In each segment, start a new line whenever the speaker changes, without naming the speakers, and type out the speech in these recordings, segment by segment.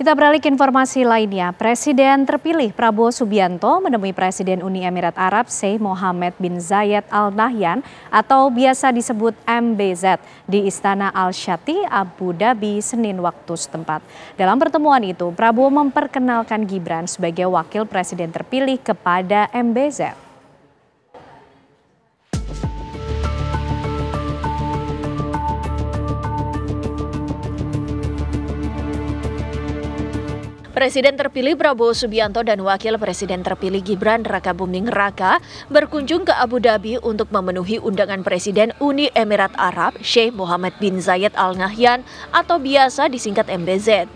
Kita beralih ke informasi lainnya. Presiden terpilih Prabowo Subianto menemui Presiden Uni Emirat Arab Sheikh Mohammed bin Zayed Al Nahyan atau biasa disebut MBZ di Istana Al-Shati, Abu Dhabi, Senin waktu setempat. Dalam pertemuan itu, Prabowo memperkenalkan Gibran sebagai wakil presiden terpilih kepada MBZ.
Presiden terpilih Prabowo Subianto dan Wakil Presiden terpilih Gibran Rakabuming Raka berkunjung ke Abu Dhabi untuk memenuhi undangan Presiden Uni Emirat Arab Sheikh Mohammed bin Zayed Al Nahyan atau biasa disingkat MBZ.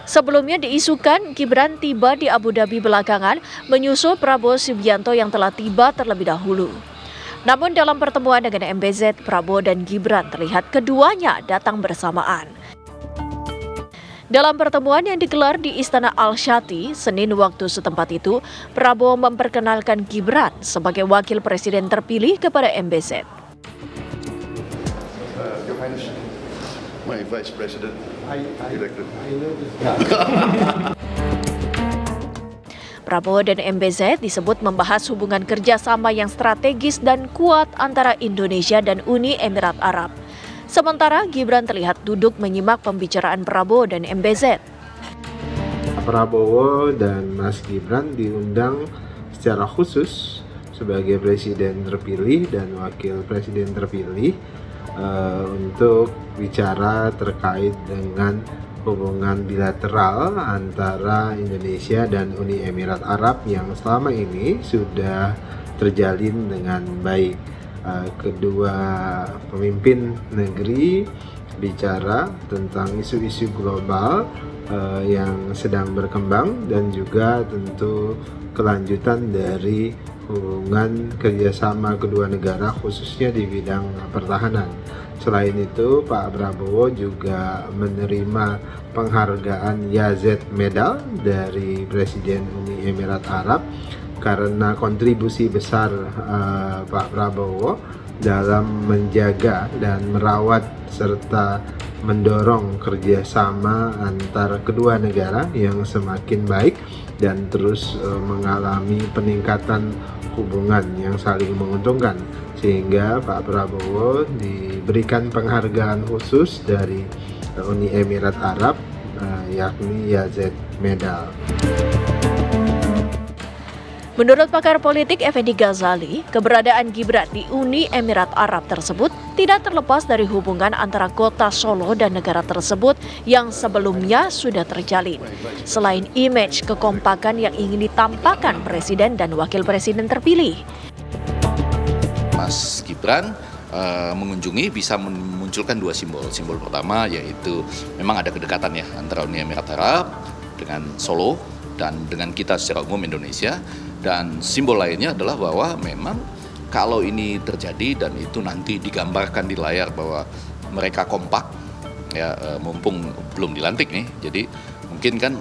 Sebelumnya diisukan Gibran tiba di Abu Dhabi belakangan menyusul Prabowo Subianto yang telah tiba terlebih dahulu. Namun dalam pertemuan dengan MBZ, Prabowo dan Gibran terlihat keduanya datang bersamaan. Dalam pertemuan yang digelar di Istana Al-Shati, Senin waktu setempat itu, Prabowo memperkenalkan Gibran sebagai wakil presiden terpilih kepada MBZ.
Your Highness, my Vice President elected.
Prabowo dan MBZ disebut membahas hubungan kerjasama yang strategis dan kuat antara Indonesia dan Uni Emirat Arab. Sementara Gibran terlihat duduk menyimak pembicaraan Prabowo dan MBZ.
Prabowo dan Mas Gibran diundang secara khusus sebagai presiden terpilih dan wakil presiden terpilih untuk bicara terkait dengan hubungan bilateral antara Indonesia dan Uni Emirat Arab yang selama ini sudah terjalin dengan baik. Kedua pemimpin negeri bicara tentang isu-isu global yang sedang berkembang dan juga tentu kelanjutan dari hubungan kerjasama kedua negara khususnya di bidang pertahanan. Selain itu, Pak Prabowo juga menerima penghargaan Yazid Medal dari Presiden Uni Emirat Arab karena kontribusi besar Pak Prabowo dalam menjaga dan merawat serta mendorong kerjasama antara kedua negara yang semakin baik dan terus mengalami peningkatan hubungan yang saling menguntungkan, sehingga Pak Prabowo diberikan penghargaan khusus dari Uni Emirat Arab yakni Yazid Medal.
Menurut pakar politik Effendi Ghazali, keberadaan Gibran di Uni Emirat Arab tersebut tidak terlepas dari hubungan antara kota Solo dan negara tersebut yang sebelumnya sudah terjalin. Selain image kekompakan yang ingin ditampakkan presiden dan wakil presiden terpilih.
Mas Gibran mengunjungi bisa memunculkan dua simbol. Simbol pertama yaitu memang ada kedekatan ya antara Uni Emirat Arab dengan Solo dan dengan kita secara umum Indonesia. Dan simbol lainnya adalah bahwa memang kalau ini terjadi dan itu nanti digambarkan di layar bahwa mereka kompak, ya mumpung belum dilantik nih, jadi mungkin kan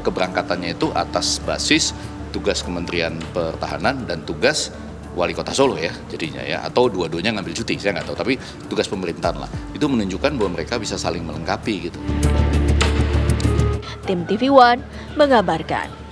keberangkatannya itu atas basis tugas Kementerian Pertahanan dan tugas Wali Kota Solo ya jadinya ya, atau dua-duanya ngambil cuti, saya nggak tahu, tapi tugas pemerintahan lah. Itu menunjukkan bahwa mereka bisa saling melengkapi gitu.
Tim TV One mengabarkan.